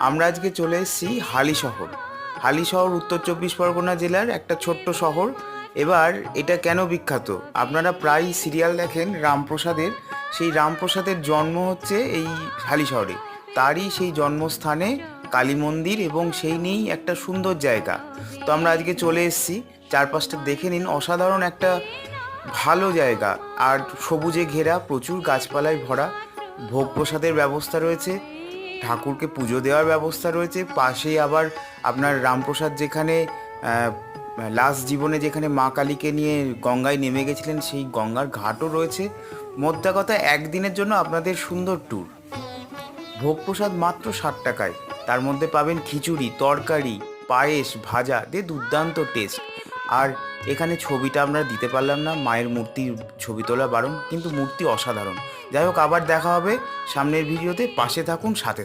আমরা আজকে চলে এসেছি হালিশহর। হালিশহর উত্তর 24 পরগনা জেলার একটা ছোট্ট শহর। এবার এটা কেন বিখ্যাত, আপনারা প্রায় সিরিয়াল দেখেন রামপ্রসাদের, সেই রামপ্রসাদের জন্ম হচ্ছে এই হালিশহরে। তারই সেই জন্মস্থানে কালী মন্দির এবং সেই নিয়েই একটা সুন্দর জায়গা। তো আমরা আজকে চলে এসেছি, চারপাশটা দেখে নিন, অসাধারণ একটা ভালো জায়গা। আর সবুজে ঘেরা, প্রচুর গাছপালায় ভরা, ভোগ প্রসাদের ব্যবস্থা রয়েছে, ঠাকুরকে পুজো দেওয়ার ব্যবস্থা রয়েছে। পাশেই আবার আপনার রামপ্রসাদ যেখানে লাস্ট জীবনে যেখানে মা কালীকে নিয়ে গঙ্গায় নেমে গেছিলেন, সেই গঙ্গার ঘাটও রয়েছে। মোদ্দা কথা, একদিনের জন্য আপনাদের সুন্দর ট্যুর। ভোগ প্রসাদ মাত্র 60 টাকায়, তার মধ্যে পাবেন খিচুড়ি, তরকারি, পায়েস, ভাজা, দুর্দান্ত টেস্ট। আর এখানে ছবিটা আমরা দিতে পারলাম না, মায়ের মূর্তির ছবি তোলা বারণ, কিন্তু মূর্তি অসাধারণ। যাই হোক, আবার দেখা হবে সামনের ভিডিওতে, পাশে থাকুন, সাথে